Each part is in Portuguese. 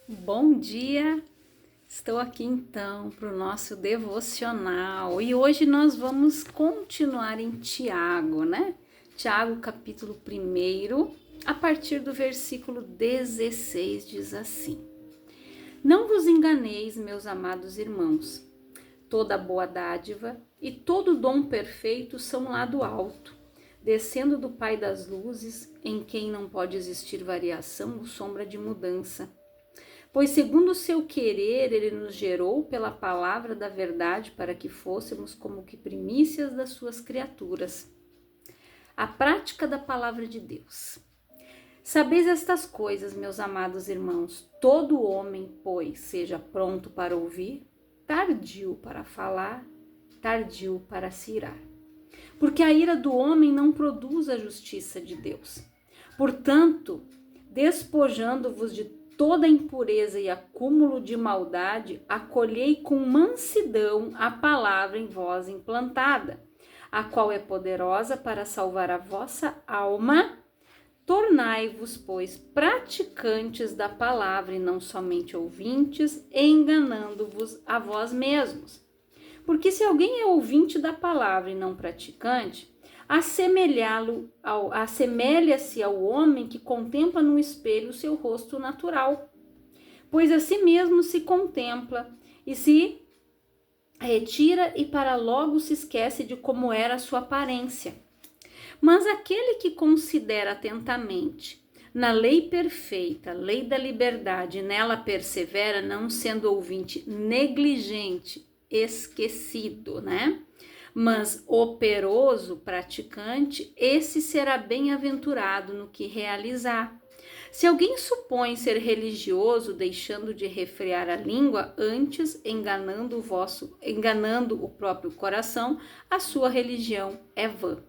Bom dia! Estou aqui então para o nosso devocional e hoje nós vamos continuar em Tiago, né? Tiago, capítulo 1, a partir do versículo 16, diz assim: Não vos enganeis, meus amados irmãos, toda boa dádiva e todo dom perfeito são lá do alto, descendo do Pai das luzes, em quem não pode existir variação ou sombra de mudança. Pois segundo o seu querer, ele nos gerou pela palavra da verdade para que fôssemos como que primícias das suas criaturas. A prática da palavra de Deus. Sabeis estas coisas, meus amados irmãos, todo homem, pois, seja pronto para ouvir, tardio para falar, tardio para se irar. Porque a ira do homem não produz a justiça de Deus. Portanto, despojando-vos de toda impureza e acúmulo de maldade, acolhei com mansidão a palavra em vós implantada, a qual é poderosa para salvar a vossa alma. Tornai-vos, pois, praticantes da palavra e não somente ouvintes, enganando-vos a vós mesmos. Porque se alguém é ouvinte da palavra e não praticante, assemelha-se ao homem que contempla no espelho o seu rosto natural, pois a si mesmo se contempla e se retira e para logo se esquece de como era a sua aparência. Mas aquele que considera atentamente na lei perfeita, lei da liberdade, nela persevera, não sendo ouvinte negligente, esquecido, né? Mas operoso, praticante, esse será bem-aventurado no que realizar. Se alguém supõe ser religioso, deixando de refrear a língua, antes enganando o próprio coração, a sua religião é vã.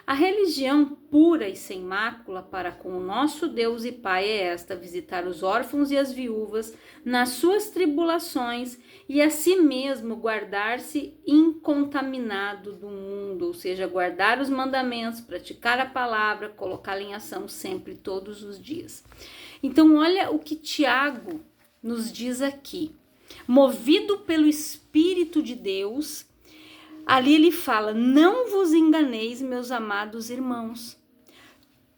A religião pura e sem mácula para com o nosso Deus e Pai é esta: visitar os órfãos e as viúvas nas suas tribulações e a si mesmo guardar-se incontaminado do mundo, ou seja, guardar os mandamentos, praticar a palavra, colocá-la em ação sempre, todos os dias. Então, olha o que Tiago nos diz aqui. Movido pelo Espírito de Deus, ali ele fala: não vos enganeis, meus amados irmãos.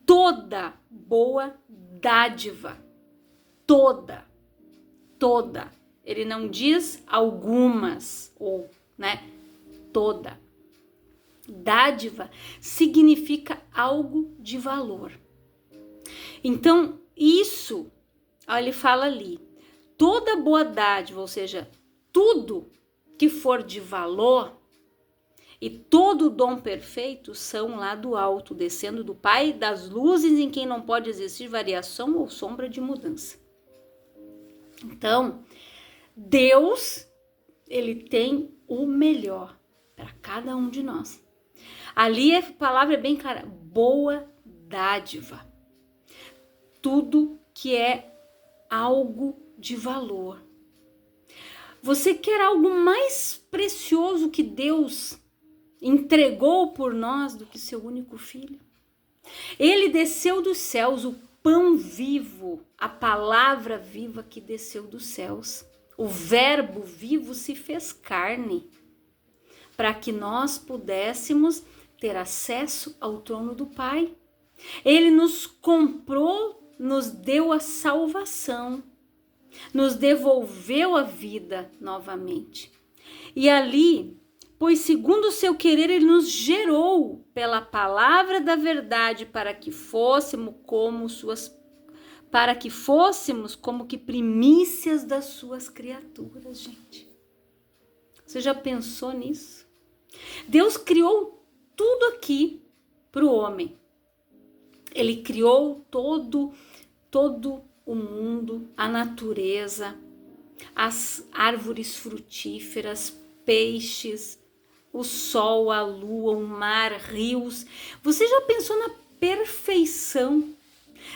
Toda boa dádiva, toda. Ele não diz algumas, ou, né, toda. Dádiva significa algo de valor. Então, isso, ó, ele fala ali, toda boa dádiva, ou seja, tudo que for de valor, e todo o dom perfeito são lá do alto, descendo do Pai das luzes, em quem não pode existir variação ou sombra de mudança. Então, Deus, ele tem o melhor para cada um de nós. Ali a palavra é bem clara: boa dádiva. Tudo que é algo de valor. Você quer algo mais precioso que Deus entregou por nós do que seu único filho? Ele desceu dos céus, o pão vivo, a palavra viva que desceu dos céus. O verbo vivo se fez carne para que nós pudéssemos ter acesso ao trono do Pai. Ele nos comprou, nos deu a salvação, nos devolveu a vida novamente. E ali, pois segundo o seu querer, ele nos gerou pela palavra da verdade para que fôssemos como que primícias das suas criaturas, gente. Você já pensou nisso? Deus criou tudo aqui para o homem. Ele criou todo o mundo, a natureza, as árvores frutíferas, peixes, o sol, a lua, o mar, rios. Você já pensou na perfeição?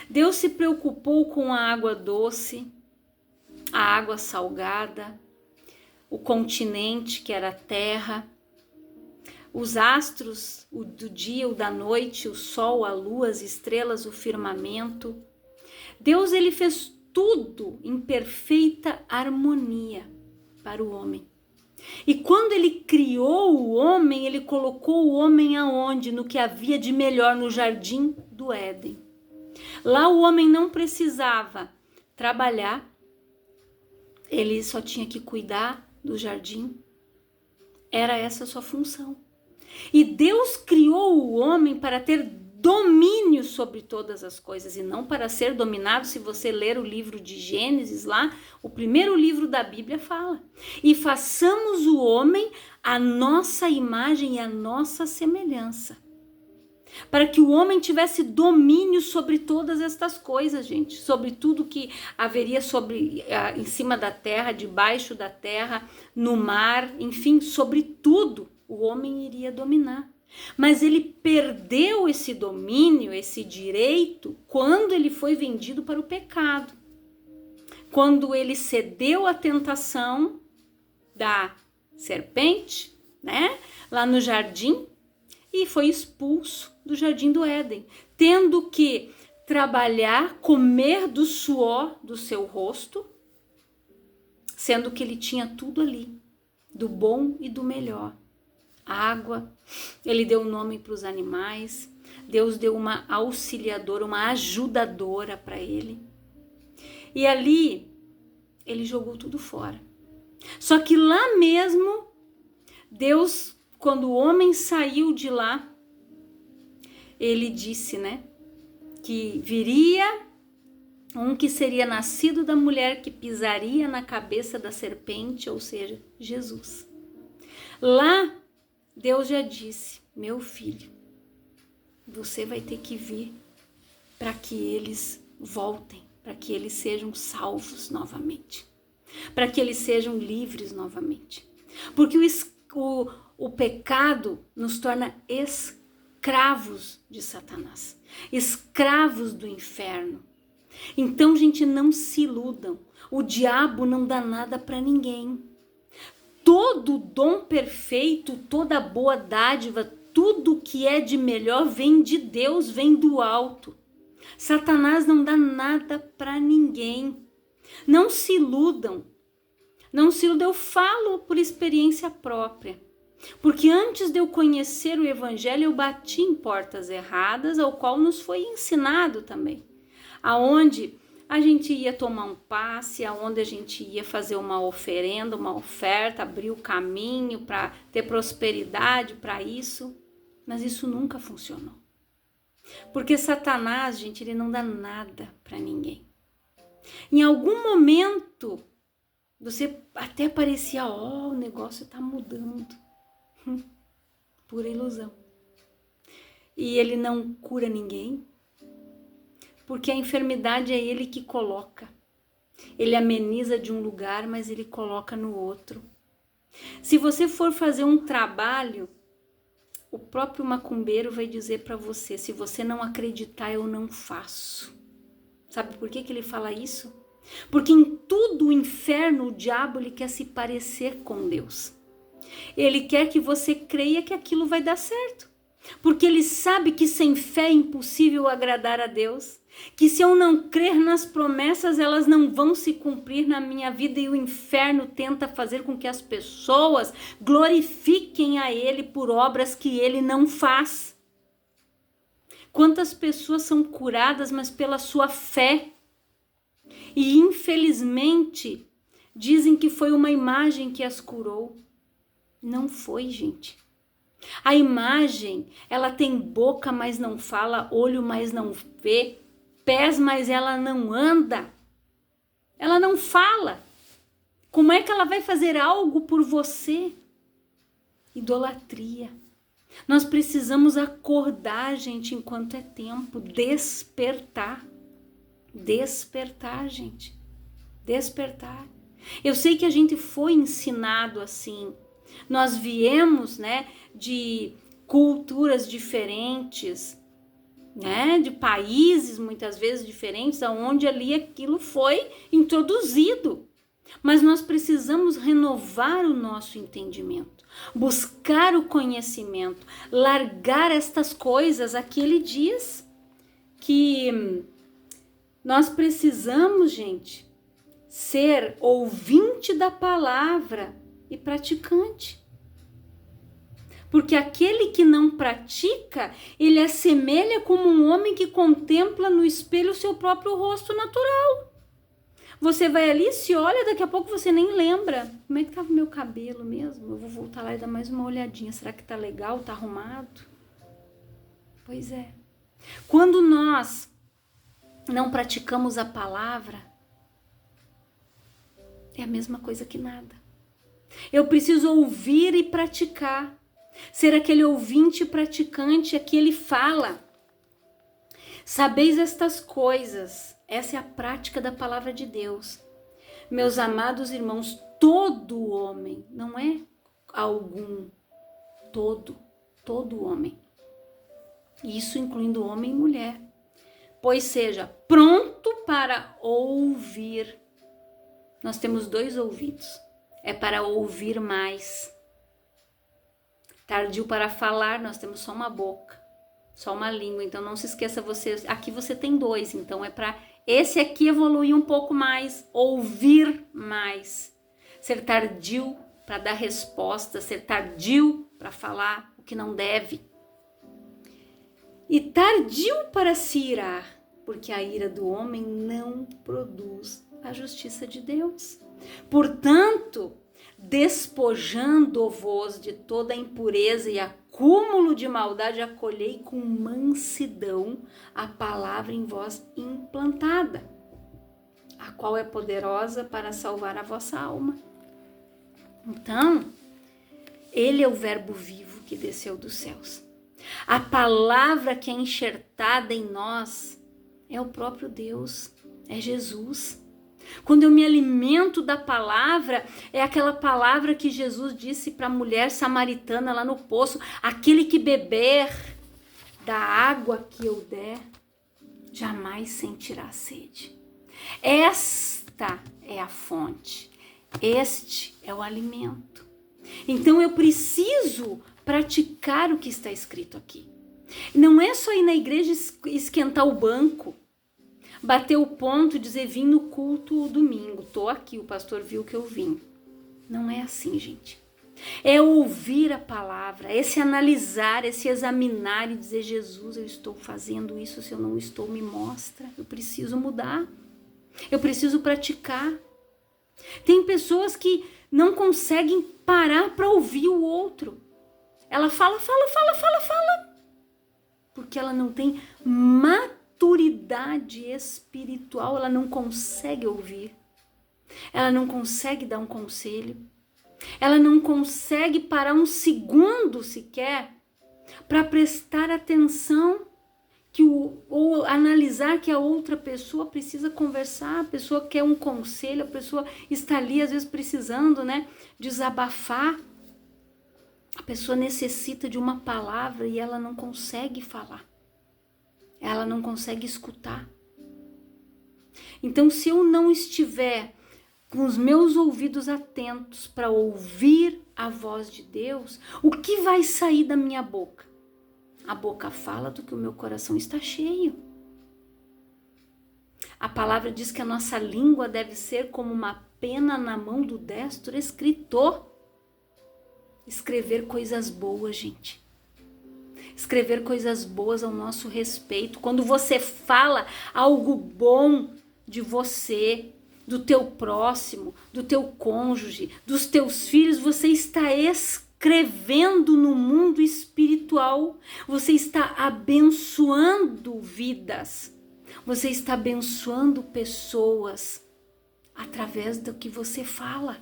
Deus se preocupou com a água doce, a água salgada, o continente que era a terra, os astros, o do dia, o da noite, o sol, a lua, as estrelas, o firmamento. Deus, ele fez tudo em perfeita harmonia para o homem. E quando ele criou o homem, ele colocou o homem aonde? No que havia de melhor, no jardim do Éden. Lá o homem não precisava trabalhar, ele só tinha que cuidar do jardim. Era essa a sua função. E Deus criou o homem para ter domínio sobre todas as coisas e não para ser dominado. Se você ler o livro de Gênesis lá, o primeiro livro da Bíblia fala: e façamos o homem a nossa imagem e a nossa semelhança. Para que o homem tivesse domínio sobre todas estas coisas, gente, sobre tudo que haveria em cima da terra, debaixo da terra, no mar, enfim, sobre tudo o homem iria dominar. Mas ele perdeu esse domínio, esse direito, quando ele foi vendido para o pecado. Quando ele cedeu à tentação da serpente, né, lá no jardim, e foi expulso do jardim do Éden, tendo que trabalhar, comer do suor do seu rosto, sendo que ele tinha tudo ali, do bom e do melhor. Água, ele deu nome para os animais, Deus deu uma auxiliadora, uma ajudadora para ele. E ali, ele jogou tudo fora. Só que lá mesmo, Deus, quando o homem saiu de lá, ele disse, né, que viria um que seria nascido da mulher, que pisaria na cabeça da serpente, ou seja, Jesus. Lá, Deus já disse: meu filho, você vai ter que vir para que eles voltem, para que eles sejam salvos novamente, para que eles sejam livres novamente. Porque o pecado nos torna escravos de Satanás, escravos do inferno. Então, gente, não se iludam. O diabo não dá nada para ninguém. Todo dom perfeito, toda boa dádiva, tudo que é de melhor vem de Deus, vem do alto. Satanás não dá nada para ninguém. Não se iludam. Não se iludam, eu falo por experiência própria. Porque antes de eu conhecer o evangelho, eu bati em portas erradas, ao qual nos foi ensinado também. Aonde a gente ia tomar um passe, aonde a gente ia fazer uma oferenda, uma oferta, abrir o caminho para ter prosperidade para isso. Mas isso nunca funcionou. Porque Satanás, gente, ele não dá nada para ninguém. Em algum momento, você até parecia, o negócio está mudando. Pura ilusão. E ele não cura ninguém. Porque a enfermidade é ele que coloca. Ele ameniza de um lugar, mas ele coloca no outro. Se você for fazer um trabalho, o próprio macumbeiro vai dizer para você: se você não acreditar, eu não faço. Sabe por que ele fala isso? Porque em tudo o inferno, o diabo, ele quer se parecer com Deus. Ele quer que você creia que aquilo vai dar certo. Porque ele sabe que sem fé é impossível agradar a Deus. Que se eu não crer nas promessas, elas não vão se cumprir na minha vida. E o inferno tenta fazer com que as pessoas glorifiquem a ele por obras que ele não faz. Quantas pessoas são curadas, mas pela sua fé? E infelizmente dizem que foi uma imagem que as curou. Não foi, gente. A imagem, ela tem boca, mas não fala, olho, mas não vê, pés, mas ela não anda. Ela não fala. Como é que ela vai fazer algo por você? Idolatria. Nós precisamos acordar, gente, enquanto é tempo. Despertar. Despertar, gente. Despertar. Eu sei que a gente foi ensinado assim. Nós viemos, né, de culturas diferentes, né, de países muitas vezes diferentes, aonde ali aquilo foi introduzido. Mas nós precisamos renovar o nosso entendimento, buscar o conhecimento, largar estas coisas. Aqui ele diz que Nós precisamos, gente, ser ouvinte da palavra e praticante. Porque aquele que não pratica, ele assemelha como um homem que contempla no espelho o seu próprio rosto natural. Você vai ali, se olha, daqui a pouco você nem lembra. Como é que tava o meu cabelo mesmo? Eu vou voltar lá e dar mais uma olhadinha. Será que tá legal? Tá arrumado? Pois é. Quando nós não praticamos a palavra, é a mesma coisa que nada. Eu preciso ouvir e praticar. Ser aquele ouvinte praticante a que ele fala. Sabeis estas coisas. Essa é a prática da palavra de Deus. Meus amados irmãos, todo homem, não é algum, todo homem. Isso incluindo homem e mulher. Pois seja pronto para ouvir. Nós temos 2 ouvidos. É para ouvir mais. Tardio para falar, nós temos só uma boca, só uma língua. Então não se esqueça, aqui você tem 2, então é para esse aqui evoluir um pouco mais, ouvir mais. Ser tardio para dar resposta, ser tardio para falar o que não deve. E tardio para se irar, porque a ira do homem não produz a justiça de Deus. Portanto, despojando-vos de toda a impureza e acúmulo de maldade, acolhei com mansidão a palavra em vós implantada, a qual é poderosa para salvar a vossa alma. Então, ele é o verbo vivo que desceu dos céus. A palavra que é enxertada em nós é o próprio Deus, é Jesus. Quando eu me alimento da palavra, é aquela palavra que Jesus disse para a mulher samaritana lá no poço: aquele que beber da água que eu der, jamais sentirá sede. Esta é a fonte, este é o alimento. Então eu preciso praticar o que está escrito aqui. Não é só ir na igreja esquentar o banco, bater o ponto e dizer: vim no culto domingo, tô aqui, o pastor viu que eu vim. Não é assim, gente. É ouvir a palavra, é se analisar, é se examinar e dizer: Jesus, eu estou fazendo isso, se eu não estou, me mostra. Eu preciso mudar, eu preciso praticar. Tem pessoas que não conseguem parar para ouvir o outro. Ela fala, porque ela não tem maturidade espiritual, ela não consegue ouvir, ela não consegue dar um conselho, ela não consegue parar um segundo sequer para prestar atenção ou analisar que a outra pessoa precisa conversar, a pessoa quer um conselho, a pessoa está ali às vezes precisando, desabafar. A pessoa necessita de uma palavra e ela não consegue falar. Ela não consegue escutar. Então, se eu não estiver com os meus ouvidos atentos para ouvir a voz de Deus, o que vai sair da minha boca? A boca fala do que o meu coração está cheio. A palavra diz que a nossa língua deve ser como uma pena na mão do destro escritor. Escrever coisas boas, gente. Escrever coisas boas ao nosso respeito. Quando você fala algo bom de você, do teu próximo, do teu cônjuge, dos teus filhos, você está escrevendo no mundo espiritual. Você está abençoando vidas. Você está abençoando pessoas através do que você fala.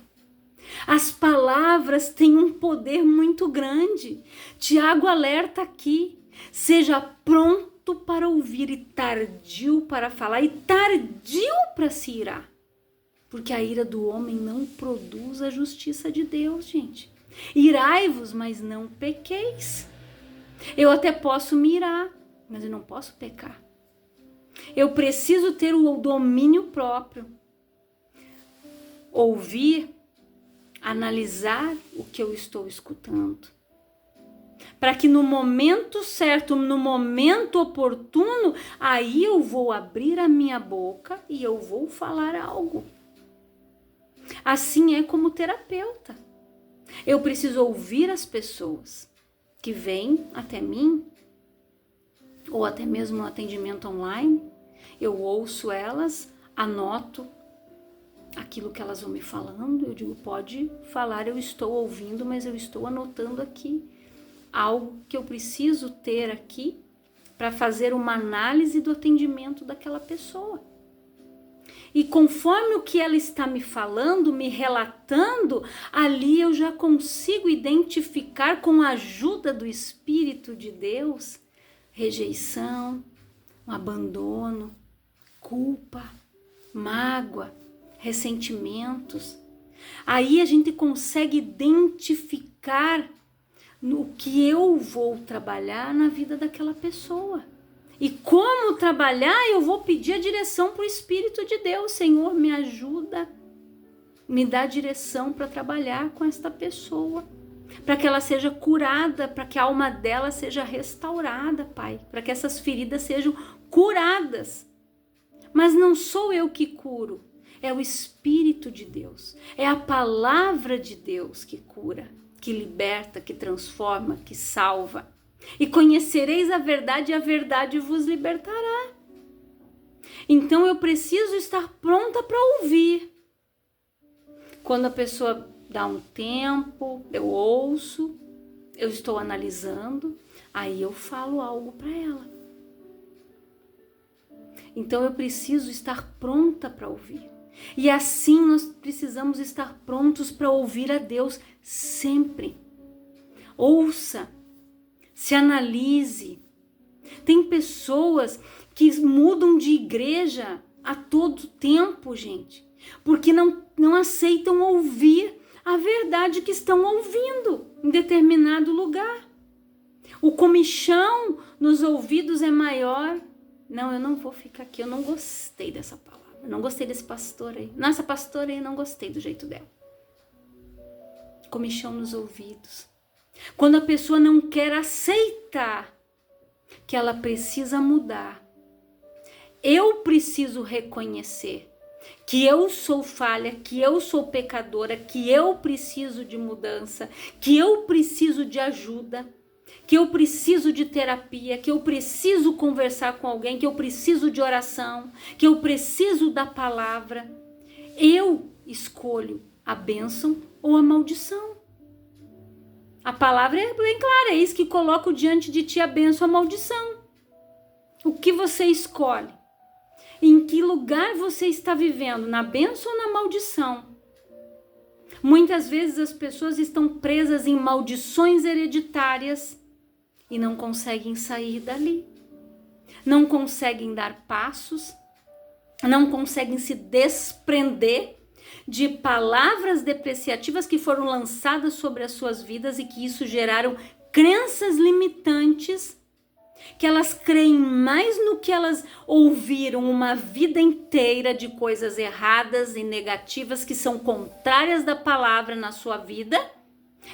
As palavras têm um poder muito grande. Tiago alerta aqui: seja pronto para ouvir e tardio para falar e tardio para se irar. Porque a ira do homem não produz a justiça de Deus, gente. Irai-vos, mas não pequeis. Eu até posso me irar, mas eu não posso pecar. Eu preciso ter o domínio próprio. Ouvir, analisar o que eu estou escutando. para que no momento certo, no momento oportuno, aí eu vou abrir a minha boca e eu vou falar algo. Assim é como terapeuta. Eu preciso ouvir as pessoas que vêm até mim, ou até mesmo no atendimento online. Eu ouço elas, anoto aquilo que elas vão me falando. Eu digo, pode falar, eu estou ouvindo, mas eu estou anotando aqui algo que eu preciso ter aqui para fazer uma análise do atendimento daquela pessoa. E conforme o que ela está me falando, me relatando, ali eu já consigo identificar com a ajuda do Espírito de Deus, rejeição, um abandono, culpa, mágoa, ressentimentos. Aí a gente consegue identificar no que eu vou trabalhar na vida daquela pessoa. E como trabalhar, eu vou pedir a direção para o Espírito de Deus. Senhor, me ajuda, me dá direção para trabalhar com esta pessoa, para que ela seja curada, para que a alma dela seja restaurada, Pai, para que essas feridas sejam curadas. Mas não sou eu que curo, é o Espírito de Deus, é a palavra de Deus que cura, que liberta, que transforma, que salva. E conhecereis a verdade, e a verdade vos libertará. Então eu preciso estar pronta para ouvir. Quando a pessoa dá um tempo, eu ouço, eu estou analisando, aí eu falo algo para ela. Então eu preciso estar pronta para ouvir. E assim nós precisamos estar prontos para ouvir a Deus sempre. Ouça. Se analise. Tem pessoas que mudam de igreja a todo tempo, gente, porque não aceitam ouvir a verdade que estão ouvindo em determinado lugar. O comichão nos ouvidos é maior. Não, eu não vou ficar aqui, eu não gostei dessa palavra, eu não gostei desse pastor aí. Nossa, pastora aí, não gostei do jeito dela. Comichão nos ouvidos. Quando a pessoa não quer aceitar que ela precisa mudar, eu preciso reconhecer que eu sou falha, que eu sou pecadora, que eu preciso de mudança, que eu preciso de ajuda, que eu preciso de terapia, que eu preciso conversar com alguém, que eu preciso de oração, que eu preciso da palavra. Eu escolho a bênção ou a maldição. A palavra é bem clara, é isso que coloco diante de ti, a bênção ou a maldição. O que você escolhe? Em que lugar você está vivendo? Na bênção ou na maldição? Muitas vezes as pessoas estão presas em maldições hereditárias e não conseguem sair dali. Não conseguem dar passos, não conseguem se desprender de palavras depreciativas que foram lançadas sobre as suas vidas e que isso geraram crenças limitantes, que elas creem mais no que elas ouviram uma vida inteira de coisas erradas e negativas que são contrárias da palavra na sua vida.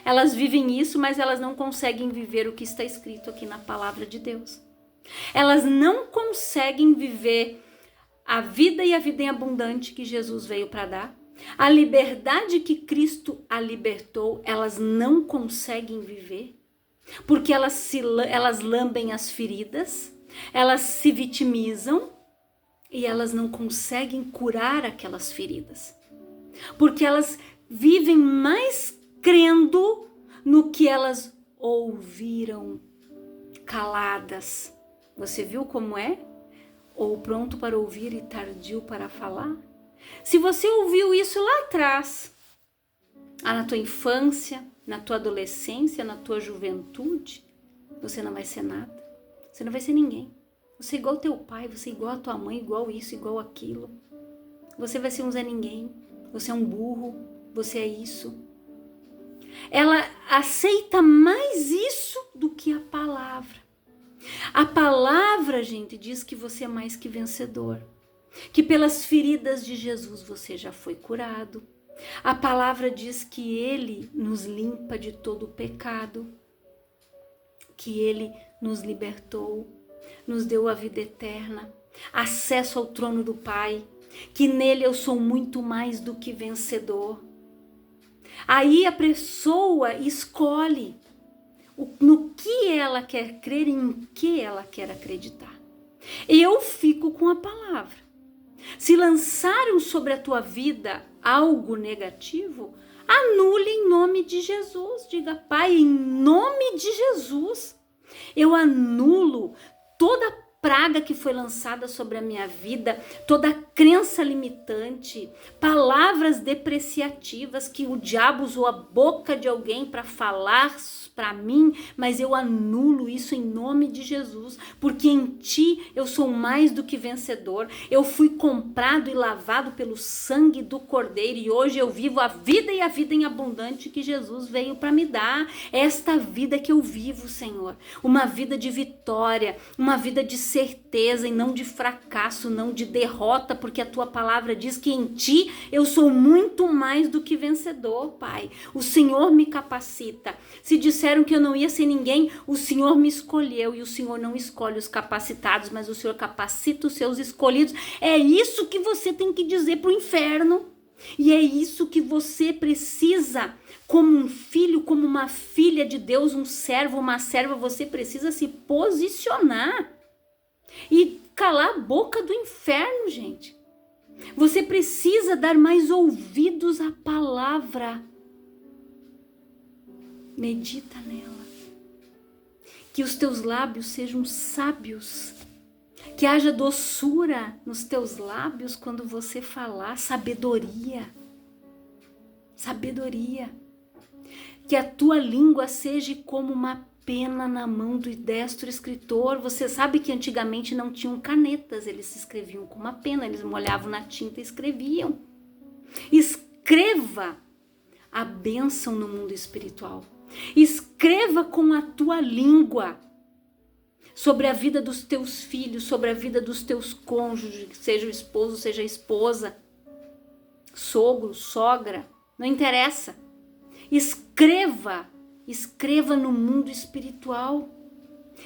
Elas vivem isso, mas elas não conseguem viver o que está escrito aqui na palavra de Deus. Elas não conseguem viver a vida e a vida em abundante que Jesus veio para dar. A liberdade que Cristo a libertou, elas não conseguem viver, porque elas lambem as feridas, elas se vitimizam e elas não conseguem curar aquelas feridas, porque elas vivem mais crendo no que elas ouviram caladas. Você viu como é? Ou pronto para ouvir e tardio para falar? Se você ouviu isso lá atrás, na tua infância, na tua adolescência, na tua juventude, você não vai ser nada. Você não vai ser ninguém. Você é igual ao teu pai, você é igual a tua mãe, igual isso, igual aquilo. Você vai ser um Zé Ninguém. Você é um burro, você é isso. Ela aceita mais isso do que a palavra. A palavra, gente, diz que você é mais que vencedor. Que pelas feridas de Jesus você já foi curado. A palavra diz que Ele nos limpa de todo o pecado. que Ele nos libertou, nos deu a vida eterna, acesso ao trono do Pai, que nele eu sou muito mais do que vencedor. Aí a pessoa escolhe no que ela quer crer e em que ela quer acreditar. Eu fico com a palavra. Se lançaram sobre a tua vida algo negativo, anule em nome de Jesus. Diga, Pai, em nome de Jesus, eu anulo toda praga que foi lançada sobre a minha vida, toda crença limitante, palavras depreciativas que o diabo usou a boca de alguém para falar para mim, mas eu anulo isso em nome de Jesus, porque em ti eu sou mais do que vencedor. Eu fui comprado e lavado pelo sangue do Cordeiro e hoje eu vivo a vida e a vida em abundante que Jesus veio para me dar. Esta vida que eu vivo, Senhor, uma vida de vitória, uma vida de certeza e não de fracasso, não de derrota, porque a tua palavra diz que em ti eu sou muito mais do que vencedor, Pai. O Senhor me capacita. Se disseram que eu não ia ser ninguém, o Senhor me escolheu e o Senhor não escolhe os capacitados, mas o Senhor capacita os seus escolhidos. É isso que você tem que dizer pro inferno. E é isso que você precisa, como um filho, como uma filha de Deus, um servo, uma serva, você precisa se posicionar e calar a boca do inferno, gente. Você precisa dar mais ouvidos à palavra. Medita nela. Que os teus lábios sejam sábios. Que haja doçura nos teus lábios quando você falar. Sabedoria. Sabedoria. Que a tua língua seja como uma pena na mão do destro escritor. Você sabe que antigamente não tinham canetas, eles se escreviam com uma pena, eles molhavam na tinta e escreviam. Escreva a bênção no mundo espiritual. Escreva com a tua língua sobre a vida dos teus filhos, sobre a vida dos teus cônjuges, seja o esposo, seja a esposa, sogro, sogra, não interessa. Escreva no mundo espiritual.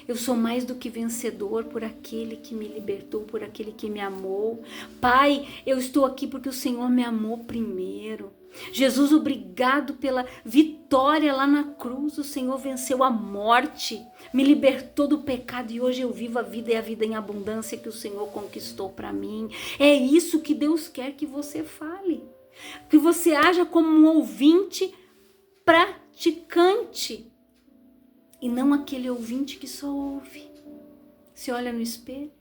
Eu sou mais do que vencedor por aquele que me libertou, por aquele que me amou. Pai, eu estou aqui porque o Senhor me amou primeiro. Jesus, obrigado pela vitória lá na cruz. O Senhor venceu a morte, me libertou do pecado e hoje eu vivo a vida e a vida em abundância que o Senhor conquistou para mim. É isso que Deus quer que você fale. Que você haja como um ouvinte praticante e não aquele ouvinte que só ouve. Se olha no espelho.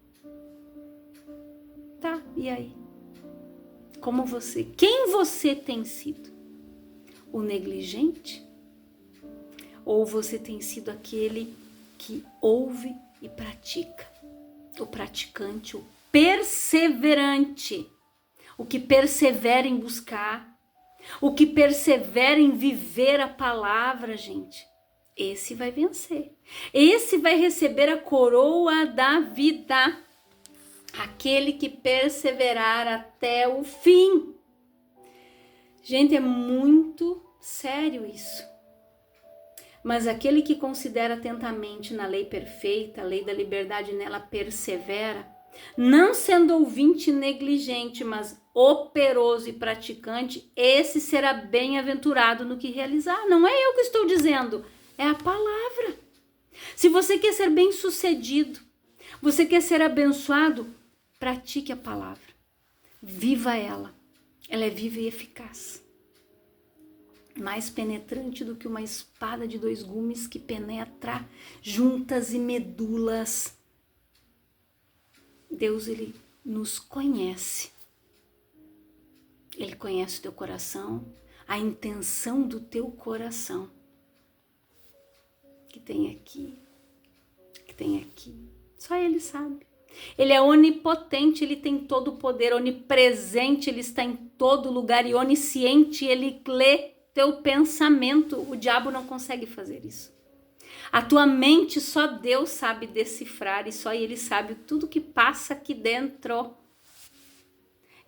Tá, e aí? Quem você tem sido? O negligente? Ou você tem sido aquele que ouve e pratica? O praticante, o perseverante, o que persevera em buscar, o que persevera em viver a palavra, gente. Esse vai vencer. Esse vai receber a coroa da vida. Aquele que perseverar até o fim. Gente, é muito sério isso. Mas aquele que considera atentamente na lei perfeita, a lei da liberdade nela persevera, não sendo ouvinte negligente, mas operoso e praticante, esse será bem-aventurado no que realizar. Não é eu que estou dizendo, é a palavra. Se você quer ser bem-sucedido, você quer ser abençoado, pratique a palavra. Viva ela. Ela é viva e eficaz. Mais penetrante do que uma espada de 2 gumes que penetra juntas e medulas. Deus, ele nos conhece. Ele conhece o teu coração, a intenção do teu coração. Que tem aqui, que tem aqui. Só ele sabe. Ele é onipotente, ele tem todo o poder, onipresente, ele está em todo lugar e onisciente, ele lê teu pensamento. O diabo não consegue fazer isso. A tua mente só Deus sabe decifrar e só ele sabe tudo que passa aqui dentro.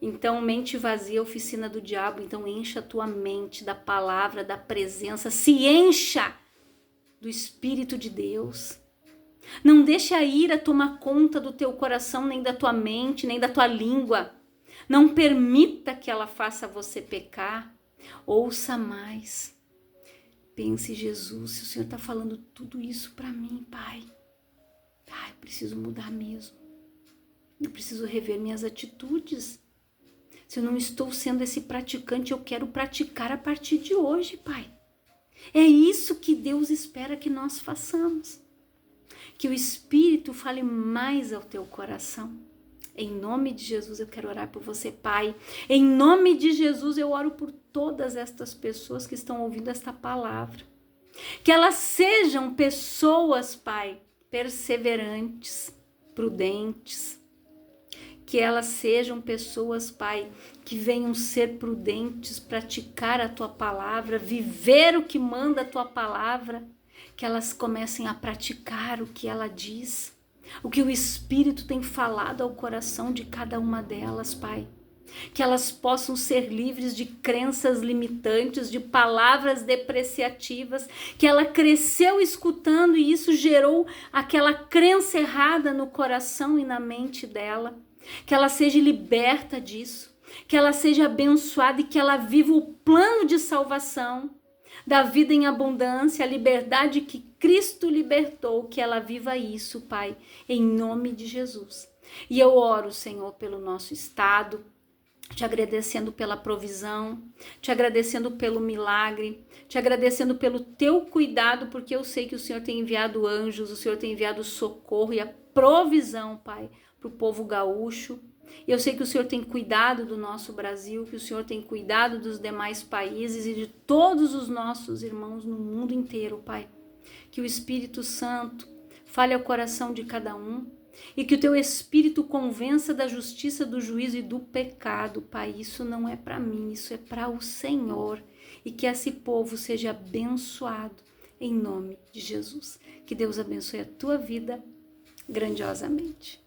Então, mente vazia, oficina do diabo. Então, encha a tua mente da palavra, da presença. Se encha do Espírito de Deus. Não deixe a ira tomar conta do teu coração, nem da tua mente, nem da tua língua. Não permita que ela faça você pecar. Ouça mais. Pense, Jesus, se o Senhor está falando tudo isso para mim, Pai. Eu preciso mudar mesmo. Eu preciso rever minhas atitudes. Se eu não estou sendo esse praticante, eu quero praticar a partir de hoje, Pai. É isso que Deus espera que nós façamos. Que o Espírito fale mais ao teu coração. Em nome de Jesus eu quero orar por você, Pai. Em nome de Jesus eu oro por todas estas pessoas que estão ouvindo esta palavra. Que elas sejam pessoas, Pai, perseverantes, prudentes. Que elas sejam pessoas, Pai, que venham ser prudentes, praticar a Tua palavra, viver o que manda a Tua palavra. Que elas comecem a praticar o que ela diz, o que o Espírito tem falado ao coração de cada uma delas, Pai. Que elas possam ser livres de crenças limitantes, de palavras depreciativas, que ela cresceu escutando e isso gerou aquela crença errada no coração e na mente dela. Que ela seja liberta disso, que ela seja abençoada e que ela viva o plano de salvação, da vida em abundância, a liberdade que Cristo libertou, que ela viva isso, Pai, em nome de Jesus. E eu oro, Senhor, pelo nosso estado, te agradecendo pela provisão, te agradecendo pelo milagre, te agradecendo pelo teu cuidado, porque eu sei que o Senhor tem enviado anjos, o Senhor tem enviado socorro e a provisão, Pai, para o povo gaúcho. Eu sei que o Senhor tem cuidado do nosso Brasil, que o Senhor tem cuidado dos demais países e de todos os nossos irmãos no mundo inteiro, Pai. Que o Espírito Santo fale ao coração de cada um e que o teu Espírito convença da justiça, do juízo e do pecado, Pai. Isso não é para mim, isso é para o Senhor. E que esse povo seja abençoado em nome de Jesus. Que Deus abençoe a tua vida grandiosamente.